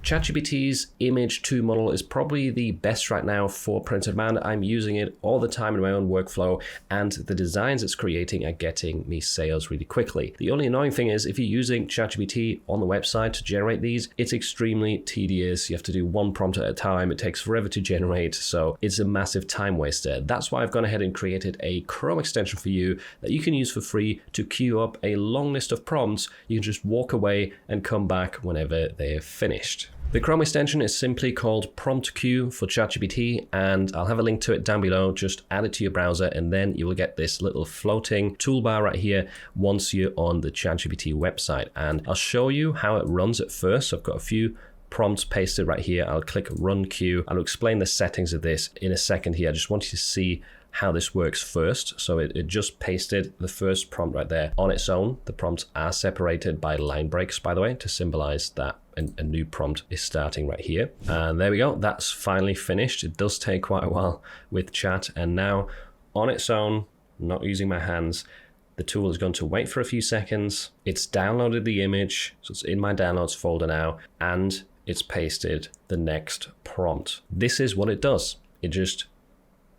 ChatGPT's image 2 model is probably the best right now for print on demand. I'm using it all the time in my own workflow, and the designs it's creating are getting me sales really quickly. The only annoying thing is if you're using ChatGPT on the website to generate these, it's extremely tedious. You have to do one prompt at a time. It takes forever to generate, so it's a massive time waster. That's why I've gone ahead and created a Chrome extension for you that you can use for free to queue up a long list of prompts. You can just walk away and come back whenever they're finished. The Chrome extension is simply called Prompt Queue for ChatGPT, and I'll have a link to it down below. Just add it to your browser and then you will get this little floating toolbar right here once you're on the ChatGPT website. And I'll show you how it runs at first. So I've got a few prompts pasted right here. I'll click Run Queue. I'll explain the settings of this in a second here. I just want you to see how this works first. So it just pasted the first prompt right there on its own. The prompts are separated by line breaks, by the way, to symbolize that a new prompt is starting right here. And there we go. That's finally finished. It does take quite a while with chat. And now on its own, not using my hands, the tool is going to wait for a few seconds. It's downloaded the image. So it's in my downloads folder now, and it's pasted the next prompt. This is what it does. It just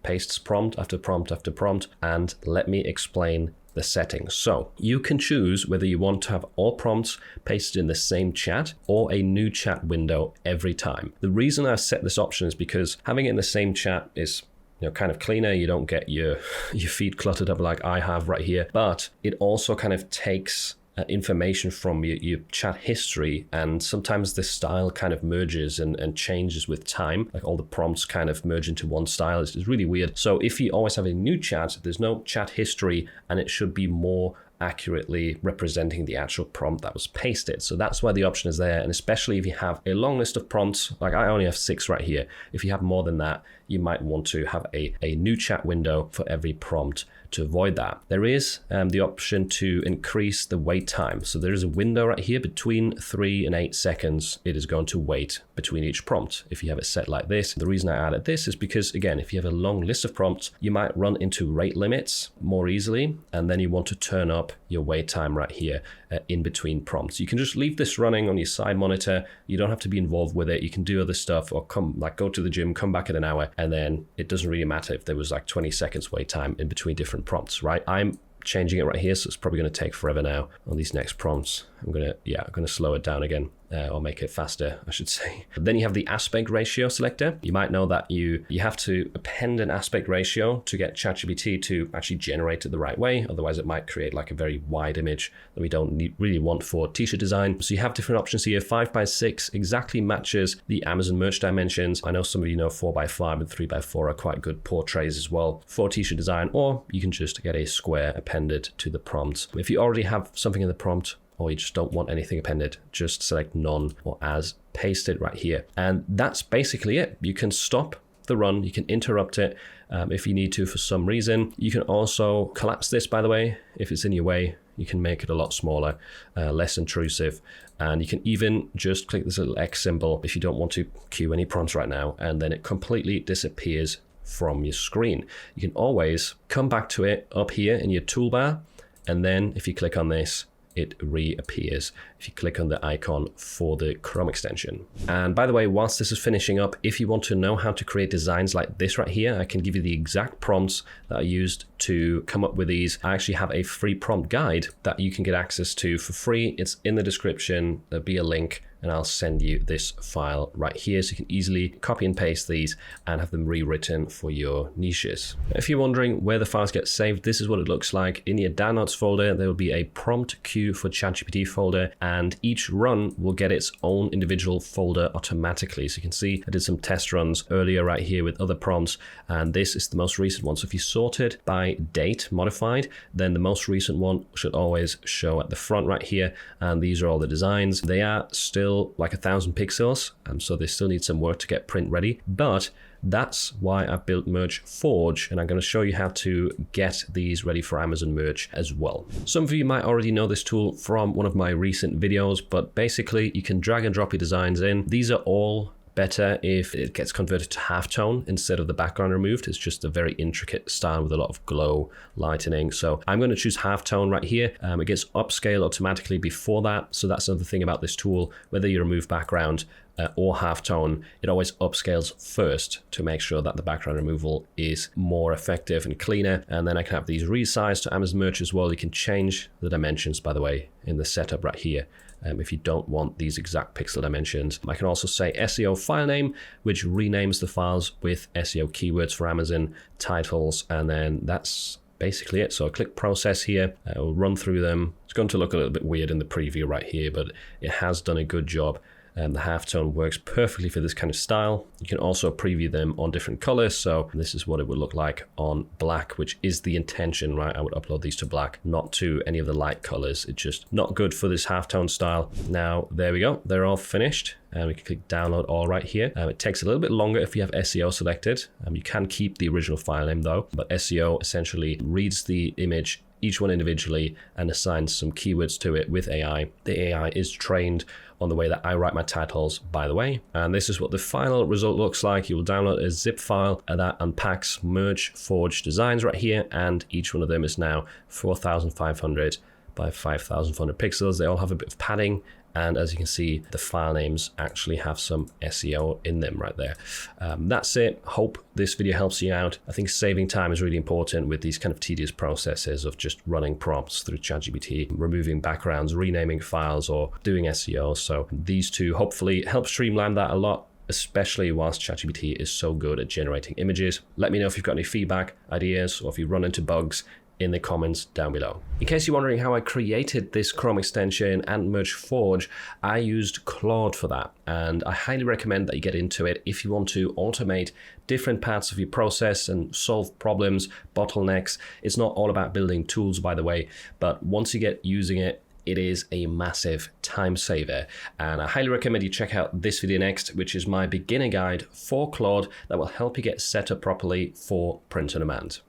pastes prompt after prompt after prompt, and let me explain the settings. So you can choose whether you want to have all prompts pasted in the same chat or a new chat window every time. The reason I set this option is because having it in the same chat is kind of cleaner. You don't get your feed cluttered up like I have right here, but it also kind of takes information from your chat history, and sometimes the style kind of merges and changes with time. Like all the prompts kind of merge into one style. It's really weird. So if you always have a new chat, there's no chat history, and it should be more accurately representing the actual prompt that was pasted. So that's why the option is there. And especially if you have a long list of prompts, like I only have 6 right here. If you have more than that, you might want to have a new chat window for every prompt to avoid that. There is the option to increase the wait time. So there is a window right here between 3 and 8 seconds. It is going to wait between each prompt if you have it set like this. The reason I added this is because, again, if you have a long list of prompts, you might run into rate limits more easily, and then you want to turn up your wait time right here in between prompts. You can just leave this running on your side monitor. You don't have to be involved with it. You can do other stuff, or go to the gym, come back in an hour, and then it doesn't really matter if there was like 20 seconds wait time in between different prompts, right? I'm changing it right here, so it's probably going to take forever now on these next prompts. I'm gonna slow it down again, or make it faster, I should say. Then you have the aspect ratio selector. You might know that you have to append an aspect ratio to get ChatGPT to actually generate it the right way. Otherwise, it might create like a very wide image that we don't really want for t-shirt design. So you have different options here. 5:6 exactly matches the Amazon merch dimensions. I know some of you know 4:5 and 3:4 are quite good portraits as well for t-shirt design, or you can just get a square appended to the prompt. If you already have something in the prompt, or you just don't want anything appended, just select none or as pasted right here. And that's basically it. You can stop the run, you can interrupt it if you need to for some reason. You can also collapse this, by the way, if it's in your way. You can make it a lot smaller, less intrusive. And you can even just click this little X symbol if you don't want to queue any prompts right now, and then it completely disappears from your screen. You can always come back to it up here in your toolbar, and then if you click on this, it reappears if you click on the icon for the Chrome extension. And by the way, whilst this is finishing up, if you want to know how to create designs like this right here, I can give you the exact prompts that I used to come up with these. I actually have a free prompt guide that you can get access to for free. It's in the description. There'll be a link, and I'll send you this file right here so you can easily copy and paste these and have them rewritten for your niches. If you're wondering where the files get saved, this is what it looks like. In your downloads folder, there will be a prompt queue for ChatGPT folder, and each run will get its own individual folder automatically. So you can see I did some test runs earlier right here with other prompts, and this is the most recent one. So if you sort it by date modified, then the most recent one should always show at the front right here. And these are all the designs. They are still like 1,000 pixels, so they still need some work to get print ready, but that's why I built Merch Forge, and I'm going to show you how to get these ready for Amazon merch as well. Some of you might already know this tool from one of my recent videos, but basically you can drag and drop your designs in. These are all better if it gets converted to halftone instead of the background removed. It's just a very intricate style with a lot of glow lightening. So I'm going to choose halftone right here. It gets upscale automatically before that. So that's another thing about this tool. Whether you remove background or halftone, it always upscales first to make sure that the background removal is more effective and cleaner. And then I can have these resized to Amazon Merch as well. You can change the dimensions, by the way, in the setup right here. If you don't want these exact pixel dimensions. I can also say SEO file name, which renames the files with SEO keywords for Amazon titles, and then that's basically it. So I'll click process here, I'll run through them. It's going to look a little bit weird in the preview right here, but it has done a good job. The halftone works perfectly for this kind of style. You can also preview them on different colors. So this is what it would look like on black, which is the intention, right? I would upload these to black, not to any of the light colors. It's just not good for this halftone style. Now, there we go. They're all finished. And we can click download all right here. It takes a little bit longer if you have SEO selected. You can keep the original file name though, but SEO essentially reads the image, each one individually, and assigns some keywords to it with AI. The AI is trained on the way that I write my titles, by the way. And this is what the final result looks like. You will download a zip file that unpacks merge forge designs right here. And each one of them is now 4,500 by 5,400 pixels. They all have a bit of padding. And as you can see, the file names actually have some SEO in them right there. That's it. Hope this video helps you out. I think saving time is really important with these kind of tedious processes of just running prompts through ChatGPT, removing backgrounds, renaming files, or doing SEO. So these two hopefully help streamline that a lot, especially whilst ChatGPT is so good at generating images. Let me know if you've got any feedback, ideas, or if you run into bugs in the comments down below. In case you're wondering how I created this Chrome extension and Merge Forge, I used Claude for that, and I highly recommend that you get into it if you want to automate different parts of your process and solve problems, bottlenecks. It's not all about building tools, by the way, but once you get using it, it is a massive time saver. And I highly recommend you check out this video next, which is my beginner guide for Claude that will help you get set up properly for print on demand.